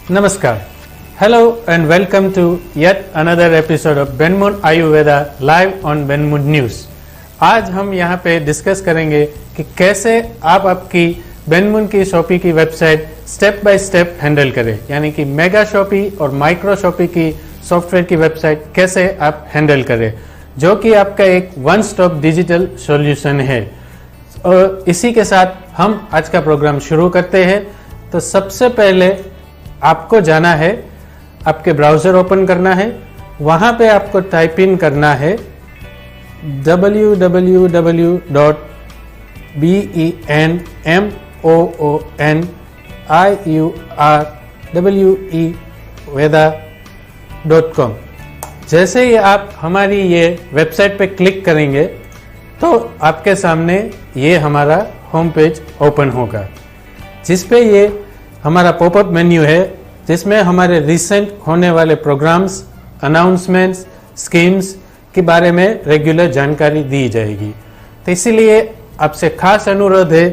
Namaskar. Hello and welcome to yet another episode of Benmoon Ayurveda live on Benmoon News. आज हम यहाँ पे discuss करेंगे कि कैसे आप आपकी बेनमून की शॉपी की website step by step handle करें, यानी कि मेगा शॉपी और माइक्रो शॉपी की सॉफ्टवेयर की वेबसाइट कैसे आप हैंडल करें, जो कि आपका एक वन स्टॉप डिजिटल सॉल्यूशन है। और इसी के साथ हम आज का प्रोग्राम शुरू करते हैं। तो सबसे पहले आपको जाना है, आपके ब्राउज़र ओपन करना है, वहाँ पे आपको टाइप इन करना है www.benmooniurveda.com। जैसे ही आप हमारी ये वेबसाइट पे क्लिक करेंगे तो आपके सामने ये हमारा होम पेज ओपन होगा, जिस पे ये हमारा पॉपअप मेन्यू है, जिसमें हमारे रिसेंट होने वाले प्रोग्राम्स, अनाउंसमेंट्स, स्कीम्स के बारे में रेगुलर जानकारी दी जाएगी। तो इसीलिए आपसे खास अनुरोध है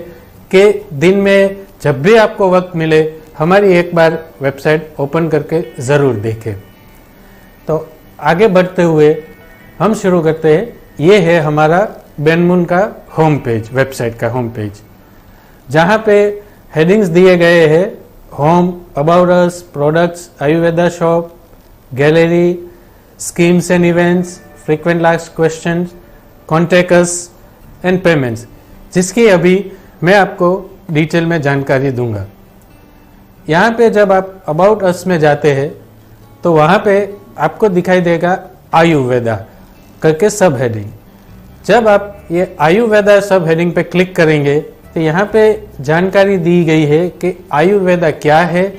कि दिन में जब भी आपको वक्त मिले हमारी एक बार वेबसाइट ओपन करके ज़रूर देखें। तो आगे बढ़ते हुए हम शुरू करते हैं। ये है हमारा बेनमून का होम पेज, वेबसाइट का होम पेज, जहाँ पे हेडिंग्स दिए गए हैं: home, about us, products, Ayurveda shop, gallery, schemes and events, frequent last questions, contact us and payments, जिसकी अभी मैं आपको डिटेल में जानकारी दूंगा। यहाँ पे जब आप अबाउट अस में जाते हैं तो वहाँ पे आपको दिखाई देगा आयुर्वेदा करके सब हेडिंग। जब आप ये आयुर्वेदा सब हेडिंग पे क्लिक करेंगे तो यहाँ पे जानकारी दी गई है कि आयुर्वेदा क्या है,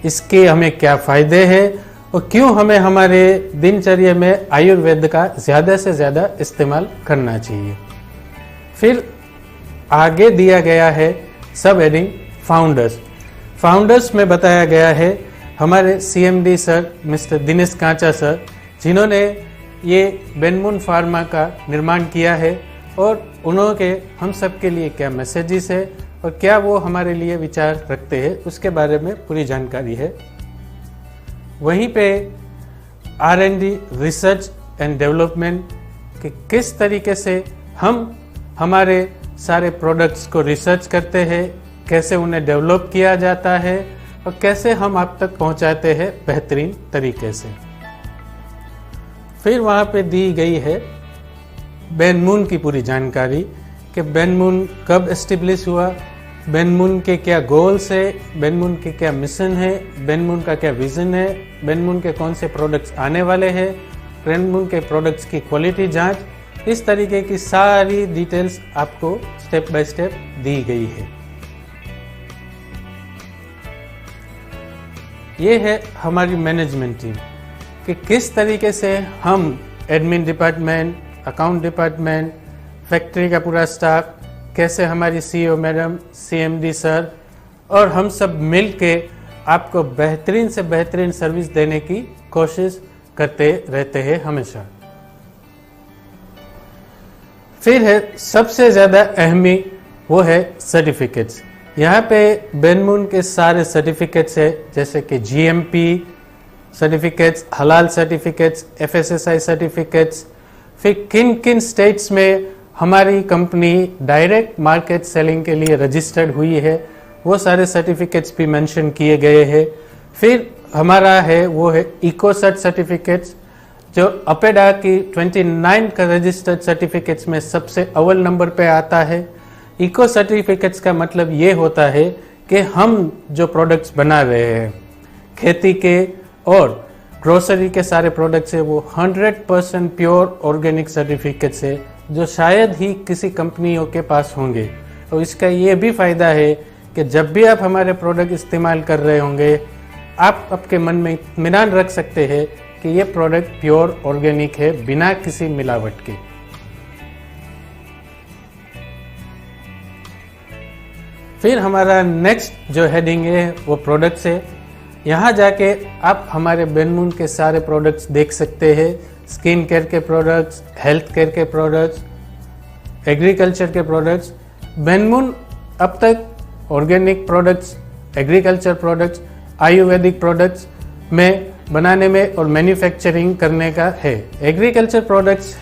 इसके हमें क्या फ़ायदे हैं और क्यों हमें हमारे दिनचर्या में आयुर्वेद का ज़्यादा से ज़्यादा इस्तेमाल करना चाहिए। फिर आगे दिया गया है सब हेडिंग फाउंडर्स। फाउंडर्स में बताया गया है हमारे CMD sir mister Dinesh Kancha sir, जिन्होंने ये बेनमून फार्मा का निर्माण किया है और उन्होंने हम सब के लिए क्या मैसेजेस है और क्या वो हमारे लिए विचार रखते हैं, उसके बारे में पूरी जानकारी है। वहीं पे R&D, रिसर्च एंड डेवलपमेंट, कि किस तरीके से हम हमारे सारे प्रोडक्ट्स को रिसर्च करते हैं, कैसे उन्हें डेवलप किया जाता है और कैसे हम आप तक पहुंचाते हैं बेहतरीन तरीके से। फिर वहाँ पे दी गई है बेनमून की पूरी जानकारी कि बेनमून कब एस्टेब्लिश हुआ, बेनमून के क्या गोल्स है, बेनमून के क्या मिशन है, बेनमून का क्या विजन है, बेनमून के कौन से प्रोडक्ट्स आने वाले हैं, बेनमून के प्रोडक्ट्स की क्वालिटी जांच, इस तरीके की सारी डिटेल्स आपको स्टेप बाय स्टेप दी गई है। ये है हमारी मैनेजमेंट टीम कि किस तरीके से हम admin department, account department, factory का पूरा स्टाफ, कैसे हमारी CEO मैडम, CMD सर और हम सब मिल के आपको बेहतरीन से बेहतरीन सर्विस देने की कोशिश करते रहते हैं हमेशा। फिर है सबसे ज़्यादा अहमी, वो है सर्टिफिकेट्स। यहाँ पे बेनमून के सारे सर्टिफिकेट्स है, जैसे कि GMP सर्टिफिकेट्स, हलाल सर्टिफिकेट्स, FSSI सर्टिफिकेट्स। फिर किन किन स्टेट्स में हमारी कंपनी डायरेक्ट मार्केट सेलिंग के लिए रजिस्टर्ड हुई है, वो सारे सर्टिफिकेट्स भी मेंशन किए गए हैं। फिर हमारा है वो है इकोसर्ट सर्टिफिकेट्स, जो अपेडा की 29 का रजिस्टर्ड सर्टिफिकेट्स में सबसे अव्वल नंबर पे आता है। इको सर्टिफिकेट्स का मतलब ये होता है कि हम जो प्रोडक्ट्स बना रहे हैं, खेती के और ग्रोसरी के सारे प्रोडक्ट्स है, वो 100% प्योर ऑर्गेनिक सर्टिफिकेट्स है, जो शायद ही किसी कंपनियों के पास होंगे। और इसका ये भी फ़ायदा है कि जब भी आप हमारे प्रोडक्ट इस्तेमाल कर रहे होंगे, आप आपके मन में इत्मीनान रख सकते हैं कि ये प्रोडक्ट प्योर ऑर्गेनिक है, बिना किसी मिलावट के। फिर हमारा नेक्स्ट जो हेडिंग है वो प्रोडक्ट्स है। यहाँ जाके आप हमारे बेनमून के सारे प्रोडक्ट्स देख सकते हैं, स्किन केयर के प्रोडक्ट्स, हेल्थ केयर के प्रोडक्ट्स, एग्रीकल्चर के प्रोडक्ट्स। बेनमून अब तक organic products, agriculture products, Ayurvedic products में बनाने में और मैन्युफैक्चरिंग करने का है। एग्रीकल्चर प्रोडक्ट्स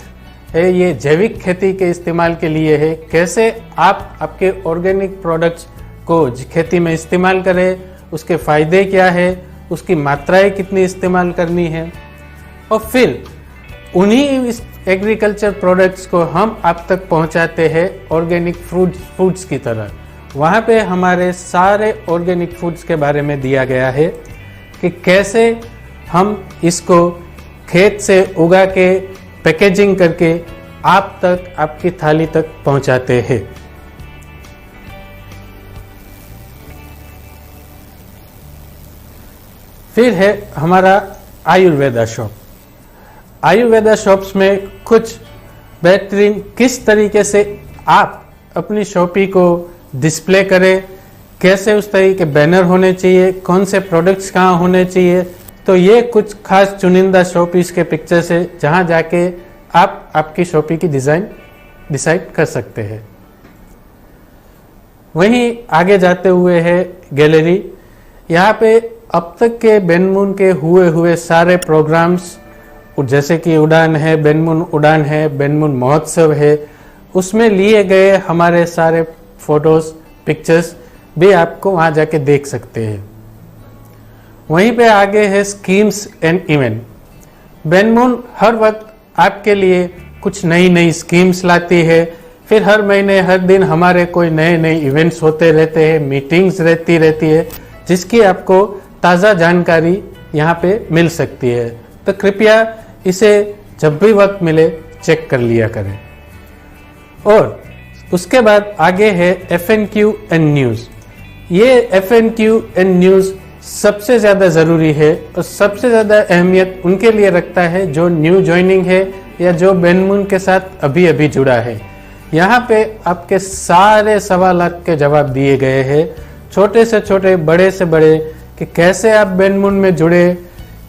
है, ये जैविक खेती के इस्तेमाल के लिए है। कैसे आप आपके ऑर्गेनिक प्रोडक्ट्स को खेती में इस्तेमाल करें, उसके फ़ायदे क्या है, उसकी मात्राएं कितनी इस्तेमाल करनी है, और फिर उन्हीं एग्रीकल्चर प्रोडक्ट्स को हम आप तक पहुंचाते हैं ऑर्गेनिक फूड्स की तरह। वहाँ पे हमारे सारे ऑर्गेनिक फूड्स के बारे में दिया गया है कि कैसे हम इसको खेत से उगा के पैकेजिंग करके आप तक, आपकी थाली तक पहुंचाते हैं। फिर है हमारा आयुर्वेदा शॉप। आयुर्वेदा शॉप्स में कुछ बेहतरीन किस तरीके से आप अपनी शॉपी को डिस्प्ले करें, कैसे उस तरह के बैनर होने चाहिए, कौन से प्रोडक्ट्स कहाँ होने चाहिए, तो ये कुछ खास चुनिंदा शॉपीस के पिक्चर्स है जहाँ जाके आप आपकी शॉपी की डिज़ाइन डिसाइड कर सकते हैं। वहीं आगे जाते हुए है गैलरी। यहाँ पे अब तक के बेनमून के हुए सारे प्रोग्राम्स, जैसे कि उड़ान है, बेनमून उड़ान है, बेनमून महोत्सव है, उसमें लिए गए हमारे सारे फोटोज, पिक्चर्स भी आपको वहाँ जाके देख सकते हैं। वहीं पे आगे है स्कीम्स एंड इवेंट। बेनमून हर वक्त आपके लिए कुछ नई स्कीम्स लाती है। फिर हर महीने हर दिन हमारे कोई नए इवेंट्स होते रहते हैं, मीटिंग्स रहती है, जिसकी आपको ताज़ा जानकारी यहाँ पे मिल सकती है। तो कृपया इसे जब भी वक्त मिले चेक कर लिया करें। और उसके बाद आगे है FNQ एंड न्यूज़। ये FNQ एंड न्यूज़ सबसे ज़्यादा ज़रूरी है और सबसे ज़्यादा अहमियत उनके लिए रखता है जो न्यू ज्वाइनिंग है या जो बेनमून के साथ अभी जुड़ा है। यहाँ पे आपके सारे सवालात के जवाब दिए गए हैं, छोटे से छोटे, बड़े से बड़े, कि कैसे आप बेनमून में जुड़े,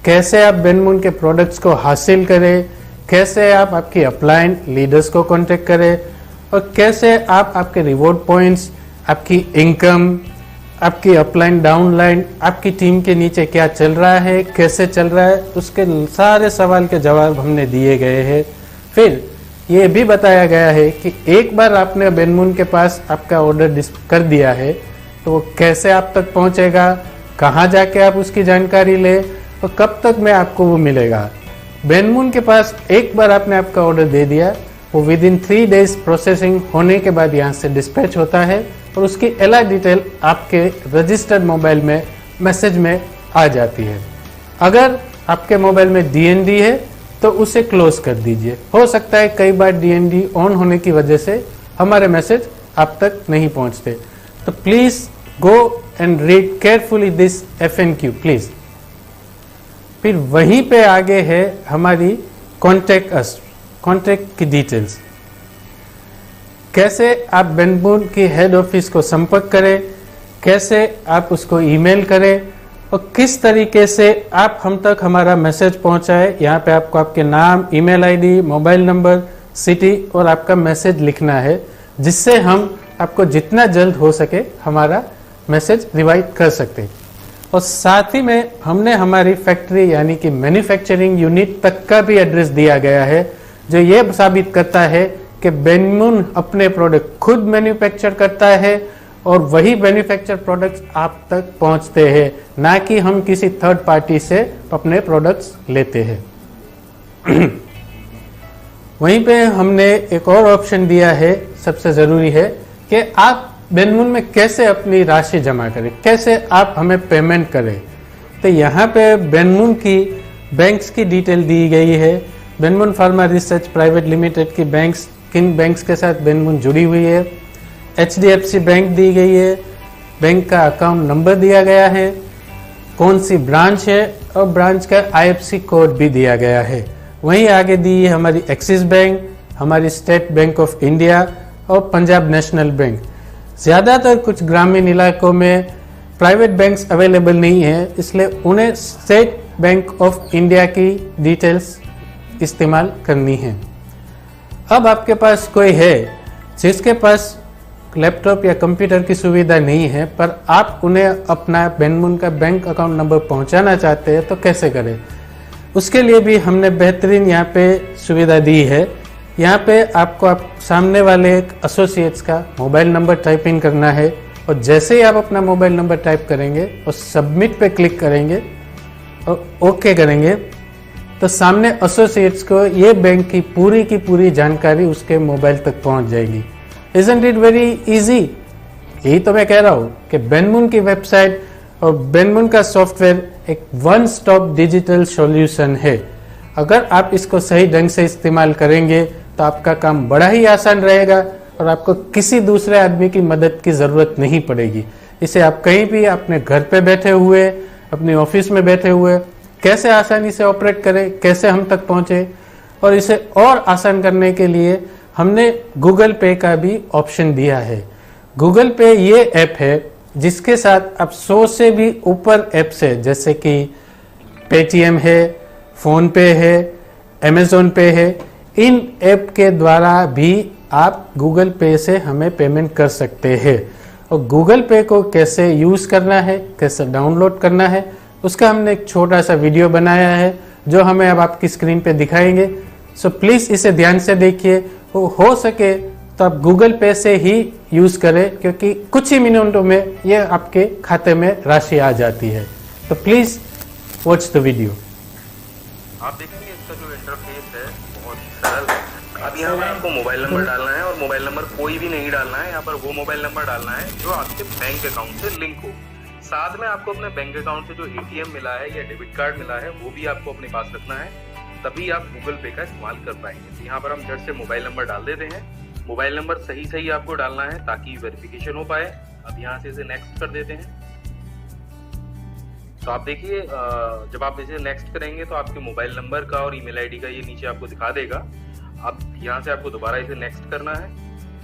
कैसे आप बेनमून के प्रोडक्ट्स को हासिल करें, कैसे आप आपकी अपलाइन लीडर्स को कांटेक्ट करें, और कैसे आप आपके रिवॉर्ड पॉइंट्स, आपकी इनकम, आपकी अपलाइन डाउनलाइन, आपकी टीम के नीचे क्या चल रहा है, कैसे चल रहा है, उसके सारे सवाल के जवाब हमने दिए गए हैं। फिर ये भी बताया गया है कि एक बार आपने बेनमून के पास आपका ऑर्डर कर दिया है तो वो कैसे आप तक पहुंचेगा, कहाँ जाके आप उसकी जानकारी ले और कब तक में आपको वो मिलेगा। बेनमून के पास एक बार आपने आपका ऑर्डर दे दिया, वो विदिन 3 डेज प्रोसेसिंग होने के बाद यहाँ से डिस्पैच होता है और उसकी अलग डिटेल आपके रजिस्टर्ड मोबाइल में मैसेज में आ जाती है। अगर आपके मोबाइल में DND है तो उसे क्लोज कर दीजिए। हो सकता है कई बार DND ऑन होने की वजह से हमारे मैसेज आप तक नहीं पहुंचते, तो please go and read carefully this FNQ please. फिर वहीं पे आगे है हमारी कॉन्टेक्ट अस, कॉन्टेक्ट की डिटेल्स। कैसे आप बेनमून की हेड ऑफिस को संपर्क करें, कैसे आप उसको ईमेल करें और किस तरीके से आप हम तक हमारा मैसेज पहुंचाए। यहाँ पे आपको आपके नाम, email ID, mobile number, city और आपका मैसेज लिखना है, जिससे हम आपको जितना जल्द हो सके हमारा मैसेज रिवाइड कर सकते हैं। और साथ ही में हमने हमारी फैक्ट्री यानी कि मैन्युफैक्चरिंग यूनिट तक का भी एड्रेस दिया गया है, जो ये साबित करता है कि बेनमून अपने प्रोडक्ट खुद मैन्युफैक्चर करता है और वही मैन्युफैक्चर प्रोडक्ट्स आप तक पहुंचते हैं, ना कि हम किसी थर्ड पार्टी से अपने प्रोडक्ट्स लेते हैं। वहीं पे हमने एक और ऑप्शन दिया है, सबसे ज़रूरी है कि आप बेनमून में कैसे अपनी राशि जमा करें, कैसे आप हमें पेमेंट करें। तो यहाँ पे बेनमून की बैंक्स की डिटेल दी गई है। बेनमून फार्मा रिसर्च प्राइवेट लिमिटेड की बैंक्स, किन बैंक्स के साथ बेनमून जुड़ी हुई है। HDFC बैंक दी गई है, बैंक का अकाउंट नंबर दिया गया है, कौन सी ब्रांच है और ब्रांच का IFSC कोड भी दिया गया है। वहीं आगे दी है हमारी एक्सिस बैंक, हमारी स्टेट बैंक ऑफ इंडिया और पंजाब नेशनल बैंक। ज़्यादातर कुछ ग्रामीण इलाकों में प्राइवेट बैंक्स अवेलेबल नहीं है, इसलिए उन्हें स्टेट बैंक ऑफ इंडिया की डिटेल्स इस्तेमाल करनी है। अब आपके पास कोई है जिसके पास लैपटॉप या कंप्यूटर की सुविधा नहीं है पर आप उन्हें अपना बेनमुन का बैंक अकाउंट नंबर पहुंचाना चाहते हैं तो कैसे करें, उसके लिए भी हमने बेहतरीन यहाँ पे सुविधा दी है। यहाँ पे आपको आप सामने वाले एक एसोसिएट्स का मोबाइल नंबर टाइप इन करना है और जैसे ही आप अपना मोबाइल नंबर टाइप करेंगे और सबमिट पे क्लिक करेंगे और ओके करेंगे तो सामने एसोसिएट्स को ये बैंक की पूरी जानकारी उसके मोबाइल तक पहुंच जाएगी। Isn't it very easy? यही तो मैं कह रहा हूँ कि बेनमुन की वेबसाइट और बेनमुन का सॉफ्टवेयर एक वन स्टॉप डिजिटल सॉल्यूशन है। अगर आप इसको सही ढंग से इस्तेमाल करेंगे तो आपका काम बड़ा ही आसान रहेगा और आपको किसी दूसरे आदमी की मदद की जरूरत नहीं पड़ेगी। इसे आप कहीं भी अपने घर पे बैठे हुए, अपने ऑफिस में बैठे हुए कैसे आसानी से ऑपरेट करें, कैसे हम तक पहुंचे, और इसे और आसान करने के लिए हमने गूगल पे का भी ऑप्शन दिया है। गूगल पे ये ऐप है जिसके साथ आप 100 से भी ऊपर ऐप्स है, जैसे कि पेटीएम है, फोन पे है, अमेजोन पे है। इन ऐप के द्वारा भी आप गूगल पे से हमें पेमेंट कर सकते हैं। और गूगल पे को कैसे यूज करना है, कैसे डाउनलोड करना है, उसका हमने एक छोटा सा वीडियो बनाया है जो हमें अब आपकी स्क्रीन पे दिखाएंगे। सो प्लीज इसे ध्यान से देखिए। हो सके तो आप गूगल पे से ही यूज करें क्योंकि कुछ ही मिनटों में ये आपके खाते में राशि आ जाती है। तो प्लीज वॉच द वीडियो। आप देखेंगे इसका जो इंटरफेस है बहुत सरल है। अब यहाँ पर आपको मोबाइल नंबर डालना है और मोबाइल नंबर कोई भी नहीं डालना है। यहाँ पर वो मोबाइल नंबर डालना है जो आपके बैंक अकाउंट से लिंक हो। साथ में आपको अपने बैंक अकाउंट से जो एटीएम मिला है या डेबिट कार्ड मिला है वो भी आपको अपने पास रखना है, तभी आप गूगल पे का इस्तेमाल कर पाएंगे। तो यहाँ पर हम झट से मोबाइल नंबर डाल देते हैं। मोबाइल नंबर सही आपको डालना है ताकि वेरिफिकेशन हो पाए। अब यहाँ से इसे नेक्स्ट कर देते हैं। तो आप देखिए जब आप इसे नेक्स्ट करेंगे तो आपके मोबाइल नंबर का और ईमेल आईडी का ये नीचे आपको दिखा देगा। अब यहाँ से आपको दोबारा इसे नेक्स्ट करना है।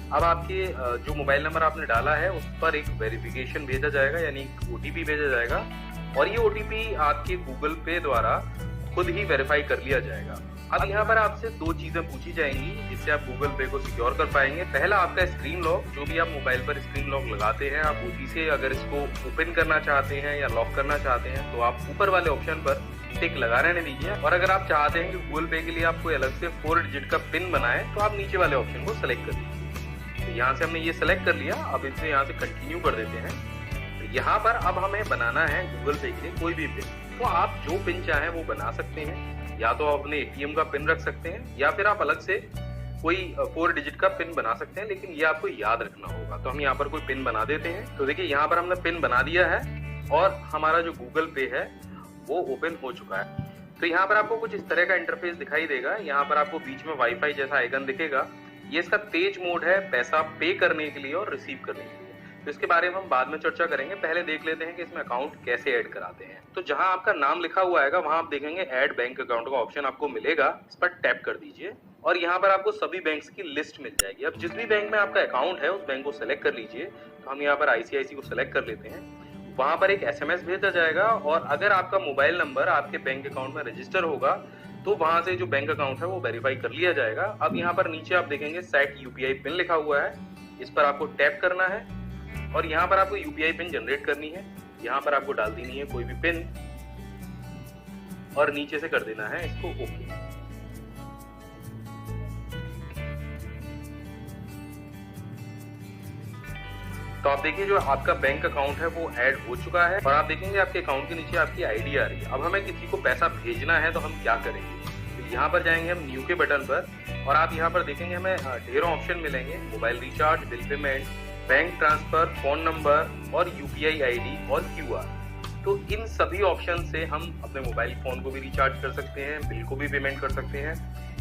अब आपके जो मोबाइल नंबर आपने डाला है उस पर एक वेरिफिकेशन भेजा जाएगा, यानी एक ओटीपी भेजा जाएगा और ये ओटीपी आपके गूगल पे द्वारा खुद ही वेरीफाई कर लिया जाएगा। अब यहाँ पर आपसे दो चीजें पूछी जाएंगी जिससे आप गूगल पे को सिक्योर कर पाएंगे। पहला आपका स्क्रीन लॉक, जो भी आप मोबाइल पर स्क्रीन लॉक लगाते हैं, आप उसी से अगर इसको ओपन करना चाहते हैं या लॉक करना चाहते हैं तो आप ऊपर वाले ऑप्शन पर टिक लगा रहने दीजिए। और अगर आप चाहते हैं कि गूगल पे के लिए आप कोई अलग से 4 डिजिट का पिन बनाए तो आप नीचे वाले ऑप्शन को सिलेक्ट कर दीजिए। तो यहाँ से हमने ये सिलेक्ट कर लिया। अब इसे यहाँ से कंटिन्यू कर देते हैं। तो यहाँ पर अब हमें बनाना है गूगल पे के लिए कोई भी पिन। तो आप जो पिन चाहें वो बना सकते हैं, या तो आप अपने एटीएम का पिन रख सकते हैं या फिर आप अलग से कोई 4 डिजिट का पिन बना सकते हैं, लेकिन ये आपको याद रखना होगा। तो हम यहाँ पर कोई पिन बना देते हैं। तो देखिए यहाँ पर हमने पिन बना दिया है और हमारा जो गूगल पे है वो ओपन हो चुका है। तो यहाँ पर आपको कुछ इस तरह का इंटरफेस दिखाई देगा। यहाँ पर आपको बीच में वाईफाई जैसा आइकन दिखेगा। ये इसका तेज मोड है पैसा पे करने के लिए और रिसीव करने के लिए। तो इसके बारे में हम बाद में चर्चा करेंगे। पहले देख लेते हैं कि इसमें अकाउंट कैसे ऐड कराते हैं। तो जहां आपका नाम लिखा हुआ आएगा वहां आप देखेंगे ऐड बैंक अकाउंट का ऑप्शन आपको मिलेगा। इस पर टैप कर दीजिए और यहाँ पर आपको सभी बैंक्स की लिस्ट मिल जाएगी। अब जिस भी बैंक में आपका अकाउंट है उस बैंक को सिलेक्ट कर लीजिए। तो हम यहाँ पर आईसीआईसी को सिलेक्ट कर लेते हैं। वहां पर एक एसएमएस भेजा जाएगा और अगर आपका मोबाइल नंबर आपके बैंक अकाउंट में रजिस्टर होगा तो वहां से जो बैंक अकाउंट है वो वेरीफाई कर लिया जाएगा। अब यहाँ पर नीचे आप देखेंगे सेट यूपीआई पिन लिखा हुआ है, इस पर आपको टैप करना है और यहाँ पर आपको यूपीआई पिन जनरेट करनी है। यहाँ पर आपको डाल देनी है कोई भी पिन और नीचे से कर देना है इसको ओके। तो आप देखिए जो आपका बैंक अकाउंट है वो ऐड हो चुका है और आप देखेंगे आपके अकाउंट के नीचे आपकी आईडी आ रही है। अब हमें किसी को पैसा भेजना है तो हम क्या करेंगे, तो यहाँ पर जाएंगे हम न्यू के बटन पर और आप यहाँ पर देखेंगे हमें ढेरों ऑप्शन मिलेंगे, mobile recharge, bill payment, bank transfer, phone number और यूपीआई आईडी और क्यूआर। तो इन सभी ऑप्शन से हम अपने मोबाइल फोन को भी रिचार्ज कर सकते हैं, बिल को भी पेमेंट कर सकते हैं,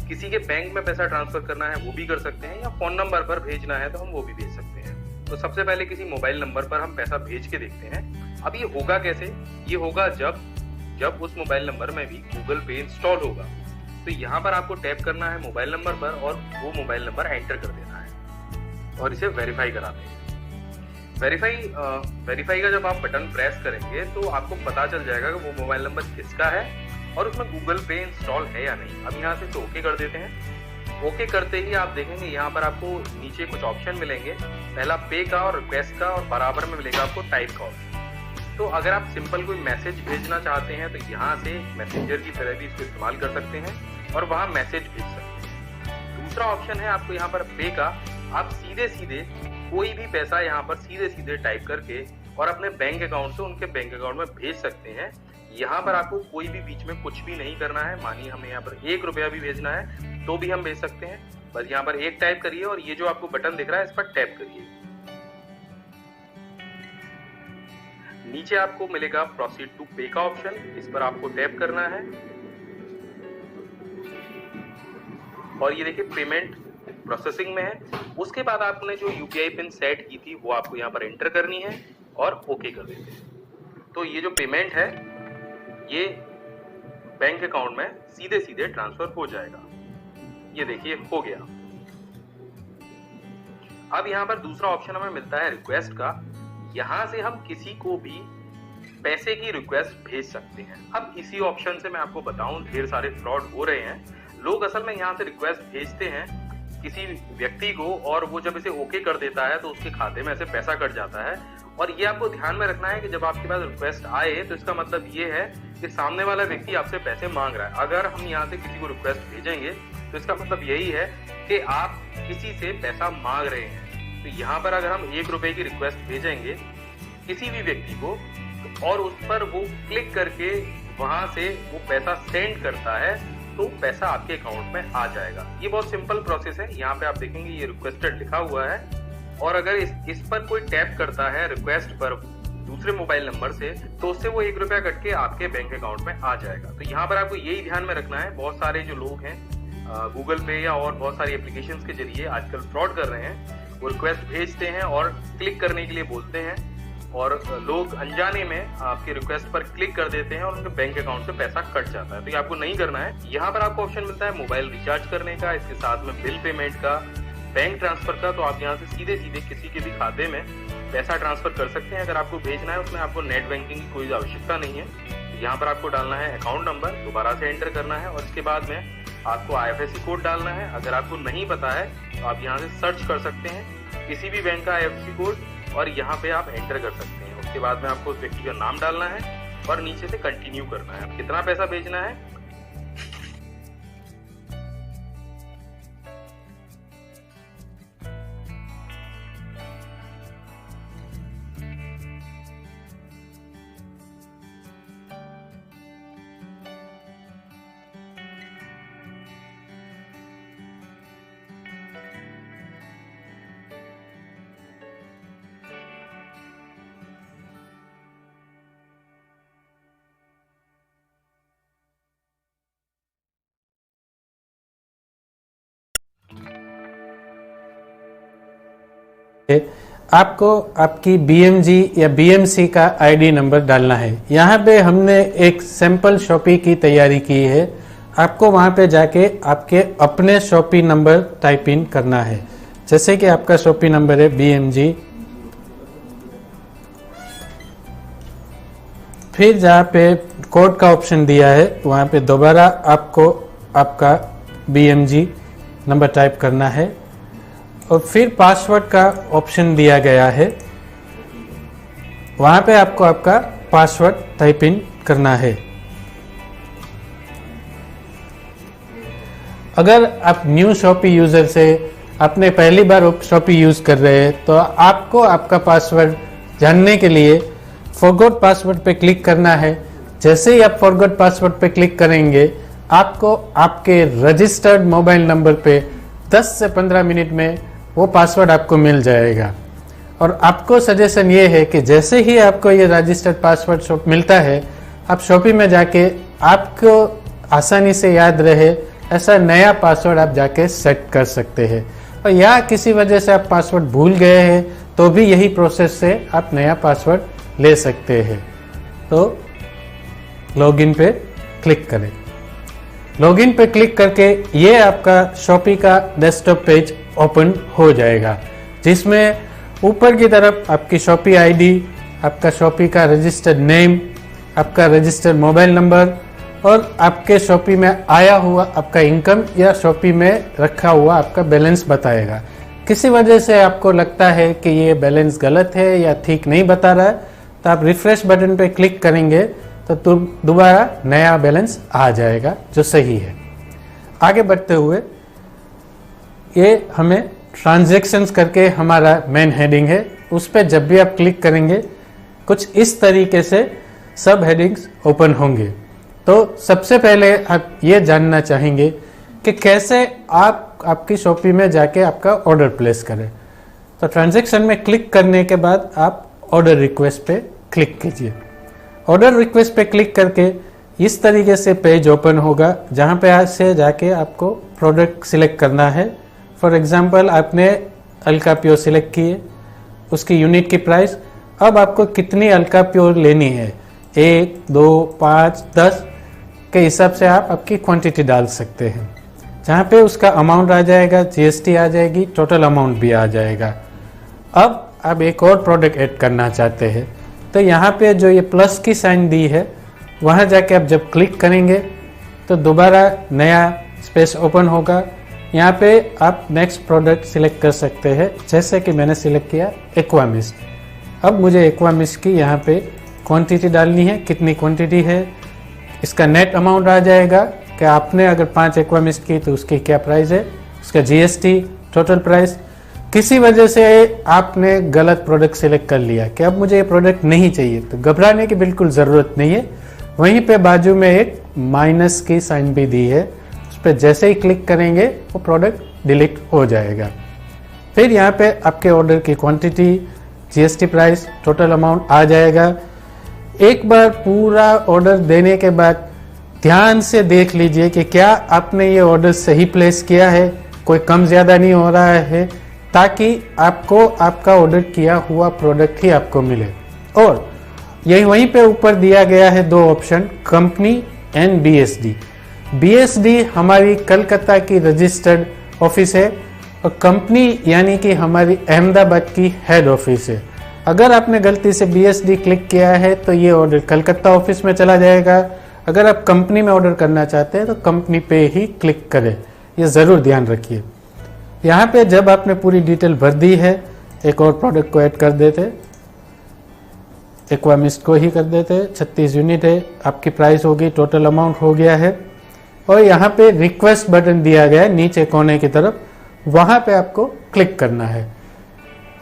किसी के बैंक में पैसा ट्रांसफर करना है वो भी कर सकते हैं या फोन नंबर पर भेजना है तो हम वो भी भेज सकते हैं। तो सबसे पहले किसी मोबाइल नंबर पर हम पैसा भेज के देखते हैं। अब ये होगा कैसे, ये होगा जब उस मोबाइल नंबर में भी गूगल पे इंस्टॉल होगा। तो यहाँ पर आपको टैप करना है मोबाइल नंबर पर और वो मोबाइल नंबर एंटर कर देना है और इसे वेरीफाई कराते हैं। वेरीफाई का जब आप बटन प्रेस करेंगे तो आपको पता चल जाएगा कि वो मोबाइल नंबर किसका है और उसमें गूगल पे इंस्टॉल है या नहीं। अब यहाँ से ओके कर देते हैं ओके करते ही आप देखेंगे यहाँ पर आपको नीचे कुछ ऑप्शन मिलेंगे, पहला पे का और रिक्वेस्ट का, और बराबर में मिलेगा आपको टाइप का ऑप्शन। तो अगर आप सिंपल कोई मैसेज भेजना चाहते हैं तो यहाँ से मैसेंजर की तरह भी इसको इस्तेमाल कर सकते हैं और वहाँ मैसेज भेज सकते हैं। दूसरा ऑप्शन है आपको यहाँ पर पे का, आप सीधे सीधे कोई भी पैसा यहाँ पर सीधे सीधे टाइप करके और अपने बैंक अकाउंट से उनके बैंक अकाउंट में भेज सकते हैं। यहाँ पर आपको कोई भी बीच में कुछ भी नहीं करना है। मानिए हमें यहाँ पर 1 रुपया भी भेजना है तो भी हम भेज सकते हैं। बस यहाँ पर 1 टाइप करिए और ये जो आपको बटन दिख रहा है इस पर टैप करिए। नीचे आपको मिलेगा प्रोसीड टू पे का ऑप्शन, इस पर आपको टैप करना है और ये देखिए पेमेंट प्रोसेसिंग में है। उसके बाद आपने जो यूपीआई पिन सेट की थी वो आपको यहाँ पर एंटर करनी है और ओके कर देते हैं। तो ये जो पेमेंट है ये बैंक अकाउंट में सीधे सीधे ट्रांसफर हो जाएगा। ये देखिए हो गया। अब यहाँ पर दूसरा ऑप्शन हमें मिलता है रिक्वेस्ट का। यहाँ से हम किसी को भी पैसे की रिक्वेस्ट भेज सकते हैं। अब इसी ऑप्शन से मैं आपको बताऊं ढेर सारे फ्रॉड हो रहे हैं। लोग असल में यहाँ से रिक्वेस्ट भेजते हैं किसी व्यक्ति को और वो जब इसे ओके कर देता है तो उसके खाते में ऐसे पैसा कट जाता है। और ये आपको ध्यान में रखना है कि जब आपके पास रिक्वेस्ट आए तो इसका मतलब ये है कि सामने वाला व्यक्ति आपसे पैसे मांग रहा है। अगर हम यहाँ से किसी को रिक्वेस्ट भेजेंगे तो इसका मतलब यही है कि आप किसी से पैसा मांग रहे हैं। तो यहाँ पर अगर हम 1 रुपए की रिक्वेस्ट भेजेंगे किसी भी व्यक्ति को और उस पर वो क्लिक करके वहां से वो पैसा सेंड करता है तो पैसा आपके अकाउंट में आ जाएगा। ये बहुत सिंपल प्रोसेस है। यहाँ पे आप देखेंगे ये रिक्वेस्टेड लिखा हुआ है और अगर इस पर कोई टैप करता है रिक्वेस्ट पर दूसरे मोबाइल नंबर से तो उससे वो 1 रुपया कट के आपके बैंक अकाउंट में आ जाएगा। तो यहाँ पर आपको यही ध्यान में रखना है। बहुत सारे जो लोग हैं गूगल पे या और बहुत सारी एप्लीकेशंस के जरिए आजकल फ्रॉड कर रहे हैं। वो रिक्वेस्ट भेजते हैं और क्लिक करने के लिए बोलते हैं और लोग अनजाने में आपके रिक्वेस्ट पर क्लिक कर देते हैं और उनके बैंक अकाउंट से पैसा कट जाता है। तो ये आपको नहीं करना है। यहाँ पर आपको ऑप्शन मिलता है मोबाइल रिचार्ज करने का, इसके साथ में बिल पेमेंट का, बैंक ट्रांसफर का। तो आप यहाँ से सीधे सीधे किसी के भी खाते में पैसा ट्रांसफर कर सकते हैं। अगर आपको भेजना है उसमें आपको नेट बैंकिंग की कोई आवश्यकता नहीं है। यहाँ पर आपको डालना है अकाउंट नंबर, दोबारा से एंटर करना है और इसके बाद में आपको IFSC कोड डालना है। अगर आपको नहीं पता है तो आप यहाँ से सर्च कर सकते हैं किसी भी बैंक का IFSC कोड और यहाँ पे आप एंटर कर सकते हैं। उसके बाद में आपको उस व्यक्ति का नाम डालना है और नीचे से कंटिन्यू करना है। कितना पैसा भेजना है आपको आपकी BMG या BMC का ID नंबर डालना है। यहाँ पे हमने एक सैंपल शॉपी की तैयारी की है। आपको वहाँ पे जाके आपके अपने शॉपी नंबर टाइप इन करना है। जैसे कि आपका शॉपी नंबर है BMG, फिर जहाँ पे कोड का ऑप्शन दिया है वहाँ पे दोबारा आपको आपका BMG नंबर टाइप करना है और फिर पासवर्ड का ऑप्शन दिया गया है, वहां पे आपको आपका पासवर्ड टाइप इन करना है। अगर आप न्यू शॉपी यूजर से आपने पहली बार शॉपी यूज कर रहे हैं तो आपको आपका पासवर्ड जानने के लिए फॉरगॉट पासवर्ड पे क्लिक करना है। जैसे ही आप फॉरगॉट पासवर्ड पे क्लिक करेंगे आपको आपके रजिस्टर्ड मोबाइल नंबर पे 10 से 15 मिनट में वो पासवर्ड आपको मिल जाएगा। और आपको सजेशन ये है कि जैसे ही आपको ये रजिस्टर्ड पासवर्ड मिलता है आप शॉपी में जाके आपको आसानी से याद रहे ऐसा नया पासवर्ड आप जाके सेट कर सकते हैं। और या किसी वजह से आप पासवर्ड भूल गए हैं तो भी यही प्रोसेस से आप नया पासवर्ड ले सकते हैं। तो लॉगिन पे क्लिक करें। लॉगिन पे क्लिक करके ये आपका शॉपी का डेस्कटॉप पेज ओपन हो जाएगा, जिसमें ऊपर की तरफ आपकी शॉपी ID, आपका शॉपी का रजिस्टर्ड नेम, आपका रजिस्टर्ड मोबाइल नंबर और आपके शॉपी में आया हुआ आपका इनकम या शॉपी में रखा हुआ आपका बैलेंस बताएगा। किसी वजह से आपको लगता है कि ये बैलेंस गलत है या ठीक नहीं बता रहा है, तो आप रिफ्रेश बटन पे क्लिक करेंगे तो दोबारा नया बैलेंस आ जाएगा जो सही है। आगे बढ़ते हुए ये हमें ट्रांजैक्शंस करके हमारा मेन हेडिंग है, उस पर जब भी आप क्लिक करेंगे कुछ इस तरीके से सब हेडिंग्स ओपन होंगे। तो सबसे पहले आप ये जानना चाहेंगे कि कैसे आप आपकी शॉपी में जाके आपका ऑर्डर प्लेस करें। तो ट्रांजैक्शन में क्लिक करने के बाद आप ऑर्डर रिक्वेस्ट पे क्लिक कीजिए। ऑर्डर रिक्वेस्ट पे क्लिक करके इस तरीके से पेज ओपन होगा, जहाँ पे आज से जाके आपको प्रोडक्ट सिलेक्ट करना है। फॉर एग्जांपल आपने अल्का प्योर सिलेक्ट किए, उसकी यूनिट की प्राइस, अब आपको कितनी अल्का प्योर लेनी है, 1, 2, 5, 10 के हिसाब से आप आपकी क्वांटिटी डाल सकते हैं। जहाँ पे उसका अमाउंट आ जाएगा, जीएसटी आ जाएगी, टोटल अमाउंट भी आ जाएगा। अब आप एक और प्रोडक्ट ऐड करना चाहते हैं तो यहाँ पे जो ये प्लस की साइन दी है वहाँ जाके आप जब क्लिक करेंगे तो दोबारा नया स्पेस ओपन होगा। यहाँ पे आप नेक्स्ट प्रोडक्ट सिलेक्ट कर सकते हैं, जैसे कि मैंने सिलेक्ट किया एक्वामिस्ट। अब मुझे एक्वामिस्ट की यहाँ पे क्वांटिटी डालनी है, कितनी क्वांटिटी है, इसका नेट अमाउंट आ जाएगा कि आपने अगर 5 एक्वामिस्ट की तो उसकी क्या प्राइस है, उसका जीएसटी, टोटल प्राइस। किसी वजह से आपने गलत प्रोडक्ट सिलेक्ट कर लिया कि अब मुझे ये प्रोडक्ट नहीं चाहिए, तो घबराने की बिल्कुल ज़रूरत नहीं है। वहीं पे बाजू में एक माइनस की साइन भी दी है, उस पर जैसे ही क्लिक करेंगे वो प्रोडक्ट डिलीट हो जाएगा। फिर यहाँ पे आपके ऑर्डर की quantity, GST price, total amount आ जाएगा। एक बार पूरा ऑर्डर देने के बाद ध्यान से देख लीजिए कि क्या आपने ये ऑर्डर सही प्लेस किया है, कोई कम ज़्यादा नहीं हो रहा है, ताकि आपको आपका ऑर्डर किया हुआ प्रोडक्ट ही आपको मिले। और यही वहीं पे ऊपर दिया गया है 2 option, company and BSD. BSD हमारी कलकत्ता की रजिस्टर्ड ऑफिस है और कंपनी यानी कि हमारी अहमदाबाद की हेड ऑफिस है। अगर आपने गलती से बीएसडी क्लिक किया है तो ये ऑर्डर कलकत्ता ऑफिस में चला जाएगा। अगर आप कंपनी में ऑर्डर करना चाहते हैं तो कंपनी पे ही क्लिक करें, ये ज़रूर ध्यान रखिए। यहाँ पे जब आपने पूरी डिटेल भर दी है, एक और प्रोडक्ट को ऐड कर देते, एक्वामिस्ट को ही कर देते, 36 यूनिट है, आपकी प्राइस होगी, टोटल अमाउंट हो गया है। और यहाँ पे रिक्वेस्ट बटन दिया गया है नीचे कोने की तरफ, वहाँ पे आपको क्लिक करना है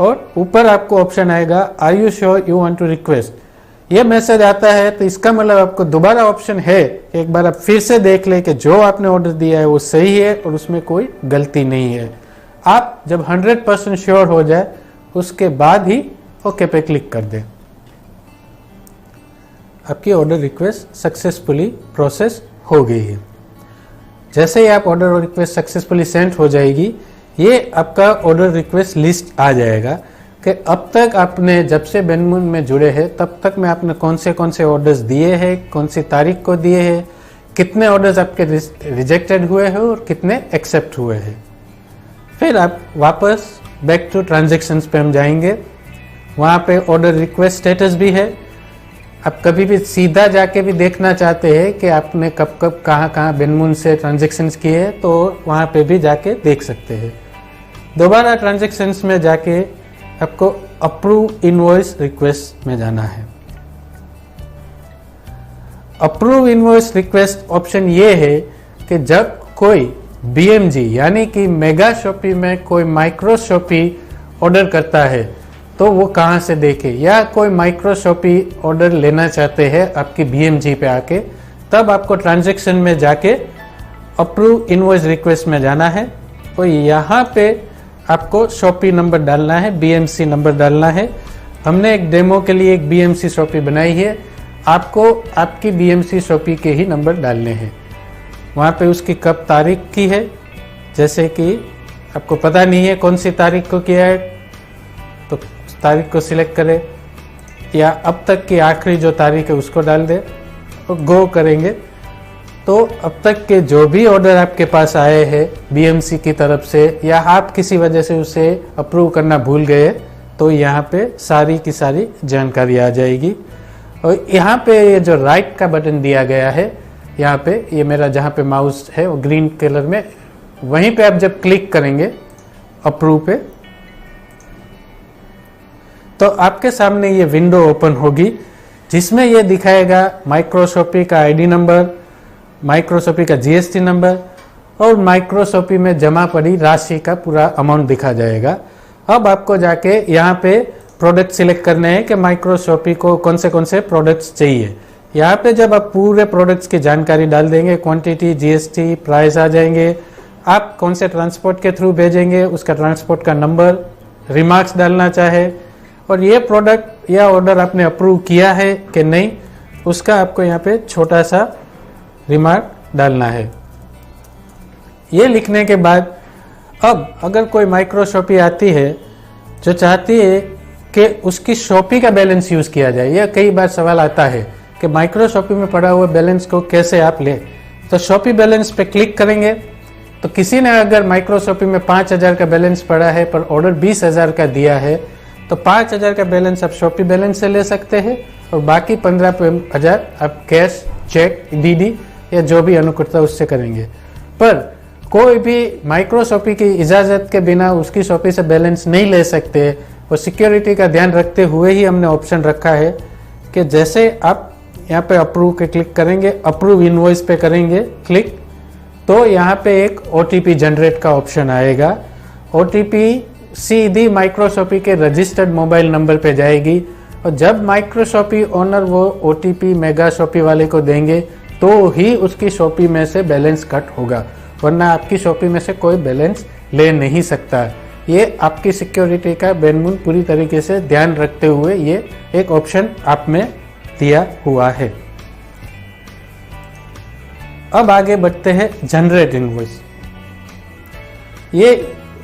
और ऊपर आपको ऑप्शन आएगा are you sure you want to request. ये मैसेज आता है तो इसका मतलब आपको दोबारा ऑप्शन है, एक बार आप फिर से देख ले कि जो आपने ऑर्डर दिया है वो सही है और उसमें कोई गलती नहीं है। आप जब 100% श्योर हो जाए उसके बाद ही ओके पे क्लिक कर दें। आपकी ऑर्डर रिक्वेस्ट सक्सेसफुली प्रोसेस हो गई है। जैसे ही आप ऑर्डर रिक्वेस्ट सक्सेसफुली सेंड हो जाएगी, ये आपका ऑर्डर रिक्वेस्ट लिस्ट आ जाएगा कि अब तक आपने जब से बेनमून में जुड़े हैं तब तक में आपने कौन से ऑर्डर्स दिए हैं, कौन सी तारीख को दिए हैं, कितने ऑर्डर्स आपके रिजेक्टेड हुए हैं और कितने एक्सेप्ट हुए हैं। फिर आप वापस बैक टू ट्रांजैक्शंस पे हम जाएंगे, वहाँ पे ऑर्डर रिक्वेस्ट स्टेटस भी है। आप कभी भी सीधा जाके भी देखना चाहते हैं कि आपने कब कब कहाँ बेनमून से ट्रांजैक्शंस किए, तो वहाँ पे भी जाके देख सकते हैं। दोबारा ट्रांजैक्शंस में जाके आपको अप्रूव इनवॉइस रिक्वेस्ट में जाना है। अप्रूव इनवॉइस रिक्वेस्ट ऑप्शन ये है कि जब कोई बीएमजी यानी कि मेगा शॉपी में कोई माइक्रो शॉपी ऑर्डर करता है तो वो कहाँ से देखे, या कोई माइक्रो शॉपी ऑर्डर लेना चाहते हैं आपकी बीएमजी पे आके, तब आपको ट्रांजैक्शन में जाके अप्रूव इनवॉइस रिक्वेस्ट में जाना है और यहाँ पे आपको शॉपी नंबर डालना है, बीएमसी नंबर डालना है। हमने एक डेमो के लिए एक बीएमसी शॉपी बनाई है, आपको आपकी बीएमसी शॉपी के ही नंबर डालने हैं। वहाँ पे उसकी कब तारीख की है, जैसे कि आपको पता नहीं है कौन सी तारीख को किया है तो उस तारीख को सिलेक्ट करें, या अब तक की आखिरी जो तारीख है उसको डाल दें और गो करेंगे तो अब तक के जो भी ऑर्डर आपके पास आए हैं बीएमसी की तरफ से, या आप किसी वजह से उसे अप्रूव करना भूल गए, तो यहाँ पे सारी की सारी जानकारी आ जाएगी। और यहाँ पे ये जो राइट का बटन दिया गया है, यहाँ पे ये मेरा जहाँ पे माउस है वो ग्रीन कलर में, वहीं पे आप जब क्लिक करेंगे अप्रूव पे, तो आपके सामने ये विंडो ओपन होगी जिसमें ये दिखाएगा माइक्रोशॉपी का आईडी नंबर, माइक्रोशॉपी का जीएसटी नंबर और माइक्रोशॉपी में जमा पड़ी राशि का पूरा अमाउंट दिखा जाएगा। अब आपको जाके यहाँ पे प्रोडक्ट सिलेक्ट करने हैं कि माइक्रोशॉपी को कौन से प्रोडक्ट्स चाहिए। यहाँ पे जब आप पूरे प्रोडक्ट्स की जानकारी डाल देंगे, क्वांटिटी, जीएसटी, प्राइस आ जाएंगे, आप कौन से ट्रांसपोर्ट के थ्रू भेजेंगे उसका ट्रांसपोर्ट का नंबर, रिमार्क्स डालना चाहे, और ये प्रोडक्ट या ऑर्डर आपने अप्रूव किया है कि नहीं उसका आपको यहाँ पे छोटा सा रिमार्क डालना है। ये लिखने के बाद अब अगर कोई माइक्रोशॉपी आती है जो चाहती है कि उसकी शॉपी का बैलेंस यूज़ किया जाए, यह कई बार सवाल आता है कि माइक्रोशॉपी में पड़ा हुआ बैलेंस को कैसे आप ले, तो शॉपी बैलेंस पे क्लिक करेंगे तो किसी ने अगर माइक्रोशॉपी में 5,000 का बैलेंस पड़ा है पर ऑर्डर 20,000 का दिया है तो 5,000 का बैलेंस आप शॉपी बैलेंस से ले सकते हैं और बाकी 15,000 आप कैश, चेक, डीडी या जो भी अनुकूलता उससे करेंगे। पर कोई भी माइक्रोशॉपी की इजाज़त के बिना उसकी शॉपी से बैलेंस नहीं ले सकते, और सिक्योरिटी का ध्यान रखते हुए ही हमने ऑप्शन रखा है कि जैसे आप यहाँ पे अप्रूव के क्लिक करेंगे, अप्रूव इनवॉइस पे करेंगे क्लिक, तो यहाँ पे एक OTP जनरेट का ऑप्शन आएगा। OTP सीधी माइक्रोशॉपी के रजिस्टर्ड मोबाइल नंबर पे जाएगी और जब माइक्रोशॉपी ओनर वो OTP मेगा शॉपी वाले को देंगे तो ही उसकी शॉपी में से बैलेंस कट होगा, वरना आपकी शॉपी में से कोई बैलेंस ले नहीं सकता। ये आपकी सिक्योरिटी का बेनमुन पूरी तरीके से ध्यान रखते हुए ये एक ऑप्शन आप में दिया हुआ है। अब आगे बढ़ते हैं जनरेट इनवॉइस। ये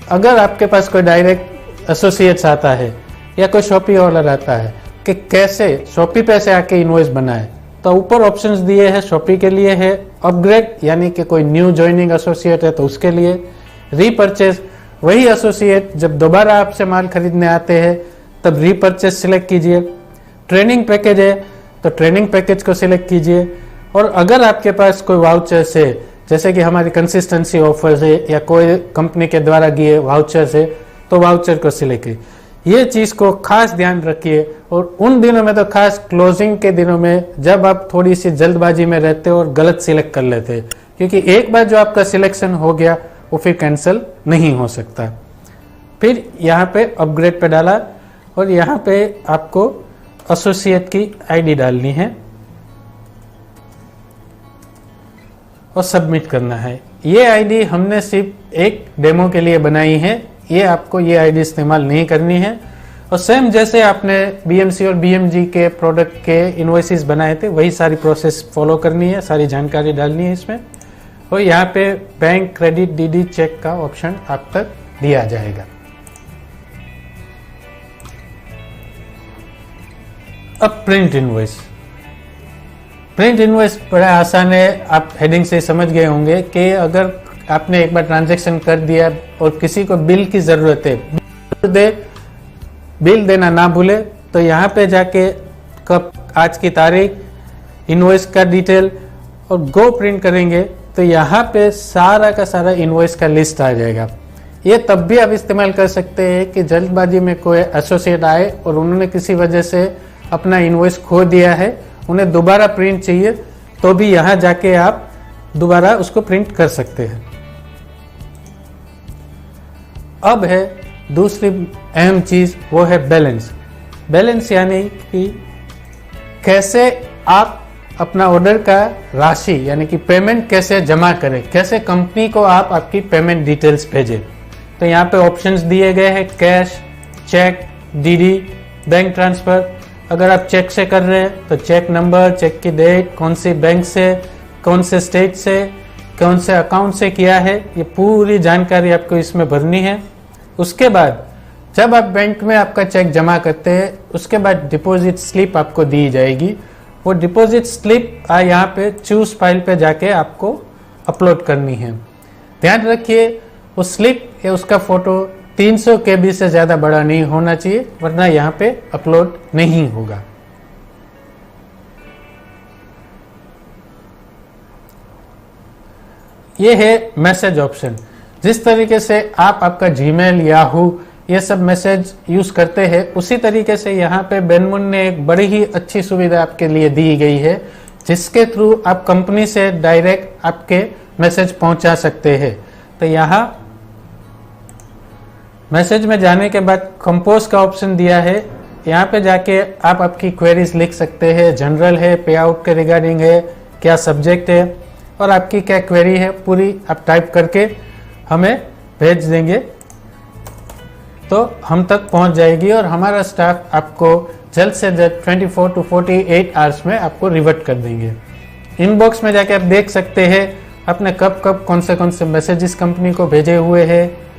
अगर आपके पास कोई डायरेक्ट एसोसिएट्स आता है या कोई शॉपी ऑर्डर आता है कि कैसे शॉपी पे से आके इनवॉइस बनाए, तो ऊपर ऑप्शंस दिए हैं। शॉपी के लिए है अपग्रेड, यानी कि कोई न्यू ज्वाइनिंग एसोसिएट है तो उसके लिए। रीपरचेज, वही एसोसिएट जब दोबारा आपसे माल खरीदने आते हैं तब रीपरचेज सिलेक्ट कीजिए। ट्रेनिंग पैकेज है तो ट्रेनिंग पैकेज को सिलेक्ट कीजिए। और अगर आपके पास कोई वाउचर्स है, जैसे कि हमारी कंसिस्टेंसी ऑफर्स है या कोई कंपनी के द्वारा दिए वाउचर्स है, तो वाउचर को सिलेक्ट कीजिए। ये चीज़ को खास ध्यान रखिए, और उन दिनों में तो खास क्लोजिंग के दिनों में जब आप थोड़ी सी जल्दबाजी में रहते हो और गलत सिलेक्ट कर लेते हैं, क्योंकि एक बार जो आपका सिलेक्शन हो गया वो फिर कैंसिल नहीं हो सकता। फिर यहाँ पे अपग्रेड पे डाला और यहाँ पे आपको एसोसिएट की आईडी डालनी है और सबमिट करना है। ये आईडी हमने सिर्फ एक डेमो के लिए बनाई है, ये आपको ये आईडी इस्तेमाल नहीं करनी है। और सेम जैसे आपने BMC और BMG के प्रोडक्ट के इनवॉइसेस बनाए थे वही सारी प्रोसेस फॉलो करनी है, सारी जानकारी डालनी है इसमें। और यहाँ पे बैंक, क्रेडिट, DD, चेक का ऑप्शन आप तक दिया जाएगा। अब प्रिंट इनवॉइस। प्रिंट इनवॉइस बड़ा आसान है, आप हेडिंग से समझ गए होंगे कि अगर आपने एक बार ट्रांजैक्शन कर दिया और किसी को बिल की ज़रूरत है, बिल देना ना भूले, तो यहाँ पे जाके कब, आज की तारीख, इनवॉइस का डिटेल और गो प्रिंट करेंगे तो यहाँ पे सारा का सारा इनवॉइस का लिस्ट आ जाएगा। ये तब भी आप इस्तेमाल कर सकते हैं कि जल्दबाजी में कोई एसोसिएट आए और उन्होंने किसी वजह से अपना इनवॉइस खो दिया है, उन्हें दोबारा प्रिंट चाहिए, तो भी यहाँ जाके आप दोबारा उसको प्रिंट कर सकते हैं। अब है दूसरी अहम चीज, वो है बैलेंस। बैलेंस यानी कि कैसे आप अपना ऑर्डर का राशि यानी कि पेमेंट कैसे जमा करें, कैसे कंपनी को आप आपकी पेमेंट डिटेल्स भेजें। तो यहाँ पे ऑप्शंस दिए गए हैं, cash, cheque, DD, bank transfer. अगर आप चेक से कर रहे हैं तो चेक नंबर, चेक की डेट, कौन सी बैंक से, कौन से स्टेट से, कौन से अकाउंट से किया है, ये पूरी जानकारी आपको इसमें भरनी है। उसके बाद जब आप बैंक में आपका चेक जमा करते हैं उसके बाद डिपॉजिट स्लिप आपको दी जाएगी। वो डिपॉजिट स्लिप यहाँ पे चूज फाइल पे जाके आपको अपलोड करनी है। ध्यान रखिए वो स्लिप या उसका फोटो 300 KB से ज़्यादा बड़ा नहीं होना चाहिए, वरना यहाँ पे अपलोड नहीं होगा। ये है मैसेज ऑप्शन। जिस तरीके से आप आपका जीमेल, याहू ये सब मैसेज यूज करते हैं, उसी तरीके से यहाँ पे बेनमुन ने एक बड़ी ही अच्छी सुविधा आपके लिए दी गई है, जिसके थ्रू आप कंपनी से डायरेक्ट आपके मैसेज पहुंचा सकते हैं। तो यहाँ मैसेज में जाने के बाद कंपोज का ऑप्शन दिया है। यहाँ पे जाके आप आपकी क्वेरीज लिख सकते हैं। जनरल है, पे आउट के रिगार्डिंग है, क्या सब्जेक्ट है और आपकी क्या क्वेरी है, पूरी आप टाइप करके हमें भेज देंगे तो हम तक पहुंच जाएगी और हमारा स्टाफ आपको जल्द से जल्द 24 to 48 आवर्स में आपको रिवर्ट कर देंगे। इनबॉक्स में जाके आप देख सकते हैं आपने कब कब कौन से मैसेजेस कंपनी को भेजे हुए हैं।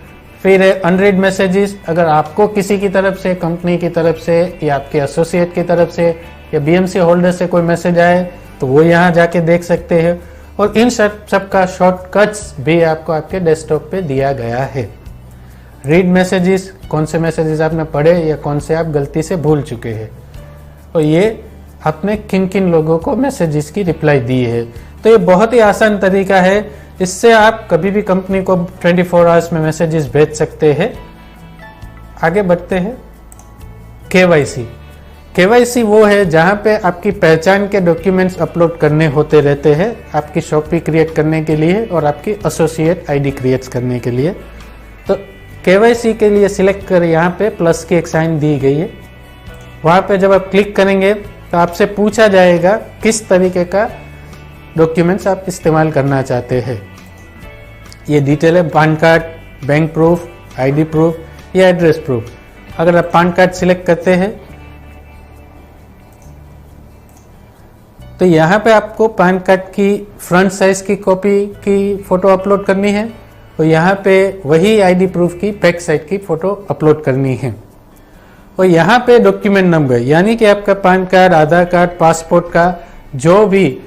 फिर अनरीड मैसेजेस, अगर आपको किसी की तरफ से, कंपनी की तरफ से या आपके एसोसिएट की तरफ से या बीएमसी होल्डर से कोई मैसेज आए तो वो यहाँ जाके देख सकते हैं। और इन सब का शॉर्टकट्स भी आपको आपके डेस्कटॉप पे दिया गया है। रीड मैसेजेस, कौन से मैसेजेस आपने पढ़े या कौन से आप गलती से भूल चुके हैं, और ये आपने किन किन लोगों को मैसेजेस की रिप्लाई दी है। तो ये बहुत ही आसान तरीका है, इससे आप कभी भी कंपनी को 24 आवर्स में मैसेजेस भेज सकते हैं। आगे बढ़ते हैं। केवाईसी वो है जहां पे आपकी पहचान के डॉक्यूमेंट्स अपलोड करने होते रहते हैं, आपकी शॉपी क्रिएट करने के लिए और आपकी एसोसिएट आईडी क्रिएट करने के लिए। तो केवाईसी के लिए सिलेक्ट कर, यहाँ पे प्लस की एक साइन दी गई है, वहाँ पे जब आप क्लिक करेंगे तो आपसे पूछा जाएगा किस तरीके का डॉक्यूमेंट्स आप इस्तेमाल करना चाहते हैं। ये डिटेल है, PAN card, bank proof, ID proof या एड्रेस प्रूफ। अगर आप पान कार्ड सिलेक्ट करते हैं तो यहाँ पे आपको पान कार्ड की फ्रंट साइज की कॉपी की फोटो अपलोड करनी है और यहाँ पे वही आईडी प्रूफ की बैक साइड की फोटो अपलोड करनी है। और यहाँ पे डॉक्यूमेंट नंबर, यानी कि आपका पान कार्ड, आधार कार्ड, पासपोर्ट का जो भी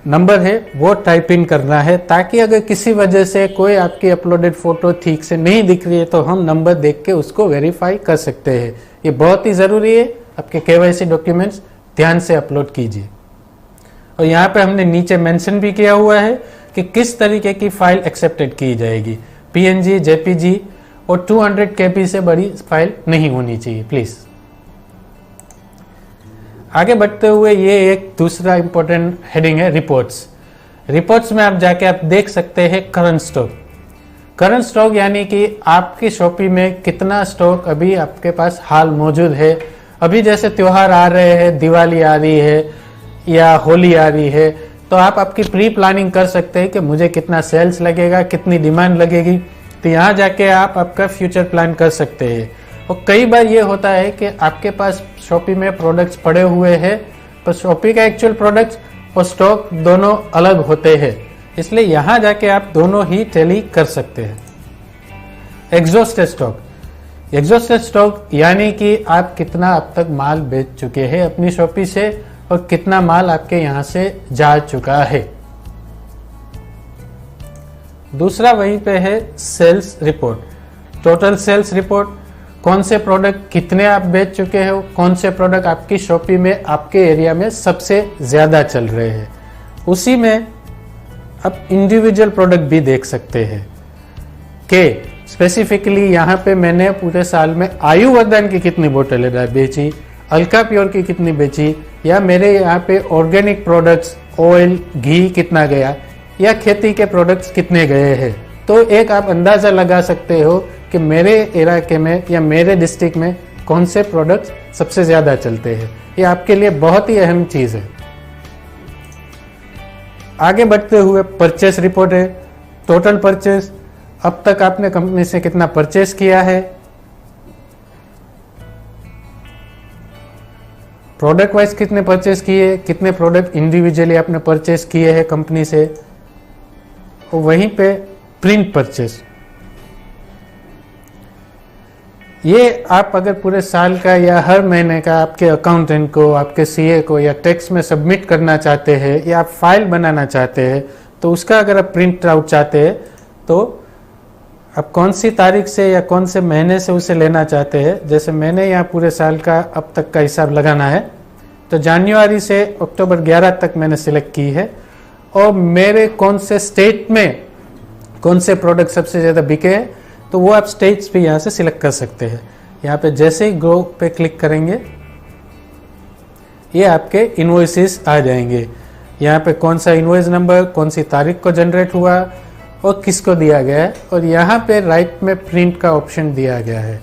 नंबर है वो टाइप इन करना है, ताकि अगर किसी वजह से कोई आपकी अपलोडेड फोटो ठीक से नहीं दिख रही है तो हम नंबर देख के उसको वेरीफाई कर सकते हैं। ये बहुत ही जरूरी है। आपके केवाईसी डॉक्यूमेंट्स ध्यान से अपलोड कीजिए। और यहाँ पे हमने नीचे मेंशन भी किया हुआ है कि किस तरीके की फाइल एक्सेप्टेड की जाएगी। पीएनजी, जेपीजी और 200 KB से बड़ी फाइल नहीं होनी चाहिए प्लीज। आगे बढ़ते हुए ये एक दूसरा इंपॉर्टेंट हेडिंग है रिपोर्ट्स में आप जाके आप देख सकते हैं करंट स्टॉक यानी कि आपकी शॉपी में कितना स्टॉक अभी आपके पास हाल मौजूद है। अभी जैसे त्योहार आ रहे हैं, दिवाली आ रही है या होली आ रही है, तो आप आपकी प्री प्लानिंग कर सकते हैं कि मुझे कितना सेल्स लगेगा, कितनी डिमांड लगेगी। तो यहाँ जाके आप आपका फ्यूचर प्लान कर सकते हैं। और कई बार ये होता है कि आपके पास शॉपी में प्रोडक्ट्स पड़े हुए हैं, पर शॉपी का एक्चुअल प्रोडक्ट्स और स्टॉक दोनों अलग होते हैं, इसलिए यहाँ जाके आप दोनों ही टैली कर सकते हैं। एग्जॉस्टेड स्टॉक यानी कि आप कितना अब तक माल बेच चुके हैं अपनी शॉपी से और कितना माल आपके यहाँ से जा चुका है। दूसरा वहीं पे है sales report, total sales report, कौन से प्रोडक्ट कितने आप बेच चुके हो, कौन से प्रोडक्ट आपकी शॉपी में आपके एरिया में सबसे ज्यादा चल रहे हैं। उसी में आप इंडिविजुअल प्रोडक्ट भी देख सकते हैं कि स्पेसिफिकली यहाँ पे मैंने पूरे साल में आयुर्वेदन की कितनी बोतलें बेची, अल्का प्योर की कितनी बेची, या मेरे यहाँ पे ऑर्गेनिक प्रोडक्ट्स, ऑयल, घी कितना गया, या खेती के प्रोडक्ट्स कितने गए हैं। तो एक आप अंदाजा लगा सकते हो कि मेरे इलाके में या मेरे डिस्ट्रिक्ट में कौन से प्रोडक्ट्स सबसे ज्यादा चलते हैं। ये आपके लिए बहुत ही अहम चीज है। आगे बढ़ते हुए परचेस रिपोर्ट है, टोटल परचेस, अब तक आपने कंपनी से कितना परचेस किया है, प्रोडक्ट वाइज कितने परचेस किए, कितने प्रोडक्ट इंडिविजुअली आपने परचेस किए हैं कंपनी से, और वहीं पे प्रिंट परचेस। ये आप अगर पूरे साल का या हर महीने का आपके अकाउंटेंट को, आपके सीए को या टैक्स में सबमिट करना चाहते हैं या आप फाइल बनाना चाहते हैं, तो उसका अगर आप प्रिंट आउट चाहते हैं तो आप कौन सी तारीख से या कौन से महीने से उसे लेना चाहते हैं। जैसे मैंने यहाँ पूरे साल का अब तक का हिसाब लगाना है, तो जनवरी से अक्टूबर 11 तक मैंने सिलेक्ट की है, और मेरे कौन से स्टेट में कौन से प्रोडक्ट सबसे ज़्यादा बिके हैं, तो वो आप स्टेट्स भी यहाँ से सिलेक्ट कर सकते हैं। यहाँ पे जैसे ही गो पे क्लिक करेंगे ये आपके इनवॉइसेस आ जाएंगे। यहाँ पे कौन सा इनवॉइस नंबर, कौन सी तारीख को जनरेट हुआ और किसको दिया गया है, और यहाँ पे राइट में प्रिंट का ऑप्शन दिया गया है।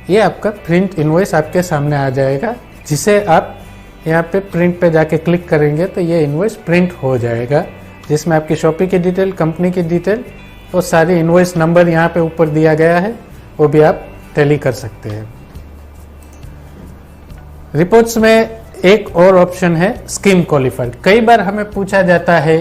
ये आपका प्रिंट इनवॉइस आपके सामने आ जाएगा, जिसे आप यहाँ पे प्रिंट पे जाके क्लिक करेंगे तो ये इनवॉइस प्रिंट हो जाएगा, जिसमें आपकी शॉपिंग की डिटेल, कंपनी की डिटेल और सारे इनवॉइस नंबर यहाँ पे ऊपर दिया गया है, वो भी आप टैली कर सकते हैं। रिपोर्ट्स में एक और ऑप्शन है स्कीम क्वालिफाइड। कई बार हमें पूछा जाता है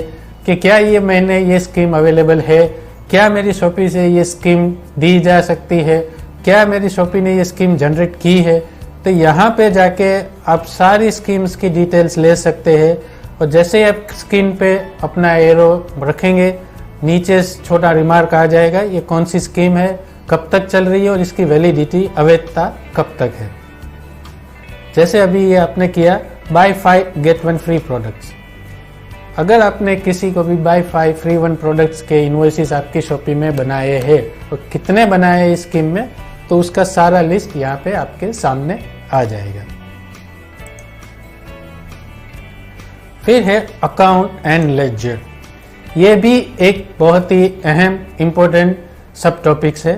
कि क्या ये महीने ये स्कीम अवेलेबल है, क्या मेरी शॉपी से ये स्कीम दी जा सकती है, क्या मेरी शॉपी ने ये स्कीम जनरेट की है। तो यहाँ पे जाके आप सारी स्कीम्स की डिटेल्स ले सकते हैं, और जैसे ही आप स्क्रीन पे अपना एरो रखेंगे नीचे छोटा रिमार्क आ जाएगा, ये कौन सी स्कीम है, कब तक चल रही है और इसकी वैलिडिटी अवैधता कब तक है। जैसे अभी ये आपने किया बाय 5 गेट 1 फ्री प्रोडक्ट्स। अगर आपने किसी को भी बाय 5 फ्री 1 प्रोडक्ट्स के इनवॉइसेस आपकी शॉपी में बनाए हैं और कितने बनाए हैं इस स्कीम में, तो उसका सारा लिस्ट यहाँ पे आपके सामने आ जाएगा। फिर है अकाउंट एंड लेजर। ये भी एक बहुत ही अहम इम्पोर्टेंट सब टॉपिक्स है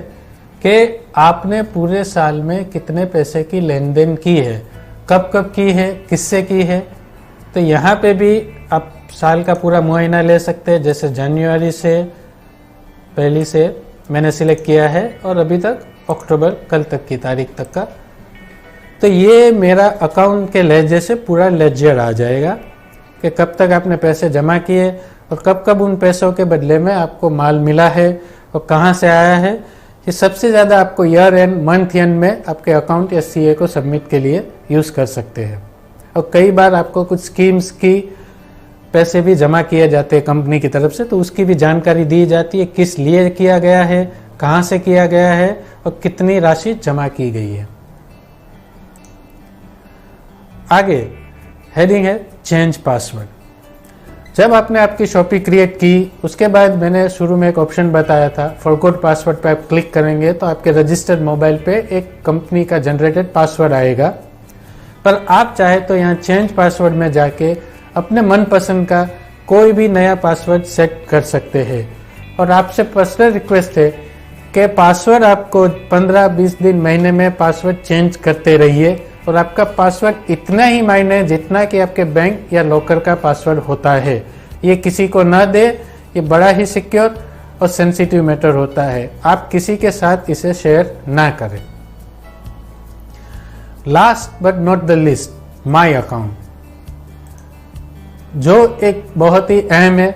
कि आपने पूरे साल में कितने पैसे की लेन देन की है, कब कब की है, किससे की है। तो यहाँ पे भी आप साल का पूरा मुआयना ले सकते हैं। जैसे जनवरी से पहली से मैंने सिलेक्ट किया है और अभी तक अक्टूबर कल तक की तारीख तक का, तो ये मेरा अकाउंट के लेजर से पूरा लेजर आ जाएगा कि कब तक आपने पैसे जमा किए और कब कब उन पैसों के बदले में आपको माल मिला है और कहाँ से आया है। ये सबसे ज़्यादा आपको ईयर एंड मंथ एंड में आपके अकाउंट या सीए को सबमिट के लिए यूज़ कर सकते हैं। और कई बार आपको कुछ स्कीम्स की पैसे भी जमा किए जाते हैं कंपनी की तरफ से, तो उसकी भी जानकारी दी जाती है, किस लिए किया गया है, कहाँ से किया गया है और कितनी राशि जमा की गई है। आगे हेडिंग है चेंज पासवर्ड। जब आपने आपकी शॉपी क्रिएट की, उसके बाद मैंने शुरू में एक ऑप्शन बताया था फॉरगॉट पासवर्ड पे आप क्लिक करेंगे तो आपके रजिस्टर्ड मोबाइल पे एक कंपनी का जनरेटेड पासवर्ड आएगा। पर आप चाहे तो यहाँ चेंज पासवर्ड में जाके अपने मनपसंद का कोई भी नया पासवर्ड सेट कर सकते हैं। और आपसे पर्सनल रिक्वेस्ट है कि पासवर्ड आपको 15-20 दिन महीने में पासवर्ड चेंज करते रहिए, और आपका पासवर्ड इतना ही मायने जितना कि आपके बैंक या लॉकर का पासवर्ड होता है। ये किसी को ना दे, ये बड़ा ही सिक्योर और सेंसिटिव मैटर होता है। आप किसी के साथ इसे शेयर ना करें। Last but not the list, my account, जो एक बहुत ही अहम है।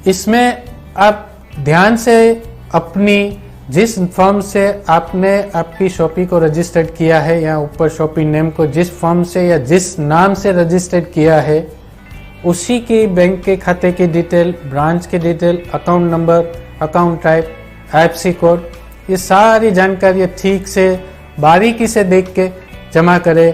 इसमें आप ध्यान से अपनी जिस फर्म से आपने आपकी शॉपी को रजिस्टर्ड किया है, या ऊपर शॉपी नेम को जिस फर्म से या जिस नाम से रजिस्टर्ड किया है, उसी की बैंक के खाते की डिटेल, ब्रांच की detail, account number, account type, IFSC code, ये सारी जानकारी ठीक से बारीकी से देख के जमा करें,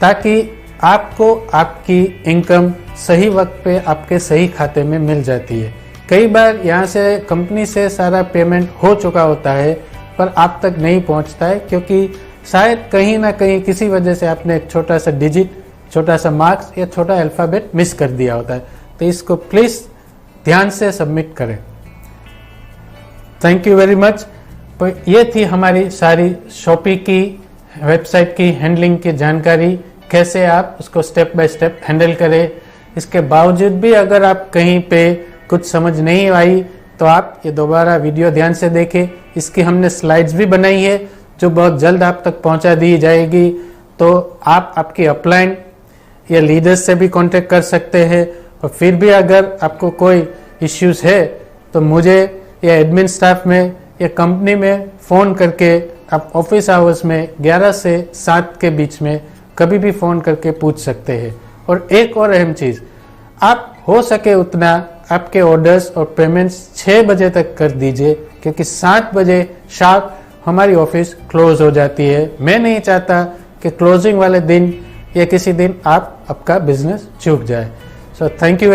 ताकि आपको आपकी इनकम सही वक्त पे आपके सही खाते में मिल जाती है। कई बार यहाँ से कंपनी से सारा पेमेंट हो चुका होता है पर आप तक नहीं पहुँचता है, क्योंकि शायद कहीं ना कहीं किसी वजह से आपने एक छोटा सा डिजिट, छोटा सा मार्क्स या छोटा अल्फ़ाबेट मिस कर दिया होता है। तो इसको प्लीज़ ध्यान से सबमिट करें। Thank you very much. तो ये थी हमारी सारी शॉपी की वेबसाइट की हैंडलिंग की जानकारी, कैसे आप उसको स्टेप बाय स्टेप हैंडल करें। इसके बावजूद भी अगर आप कहीं पे कुछ समझ नहीं आई तो आप ये दोबारा वीडियो ध्यान से देखें। इसकी हमने स्लाइड्स भी बनाई है जो बहुत जल्द आप तक पहुंचा दी जाएगी। तो आप आपकी अपलाइन या लीडर्स से भी कांटेक्ट कर सकते हैं, और फिर भी अगर आपको कोई इश्यूज है तो मुझे या एडमिन स्टाफ में या कंपनी में फ़ोन करके आप ऑफिस आवर्स में 11 से 7 के बीच में कभी भी फ़ोन करके पूछ सकते हैं। और एक और अहम चीज़, आप हो सके उतना आपके ऑर्डर्स और पेमेंट्स 6 बजे तक कर दीजिए, क्योंकि 7 बजे शार्प हमारी ऑफिस क्लोज हो जाती है। मैं नहीं चाहता कि क्लोजिंग वाले दिन या किसी दिन आपका बिजनेस झुक जाए। So thank you very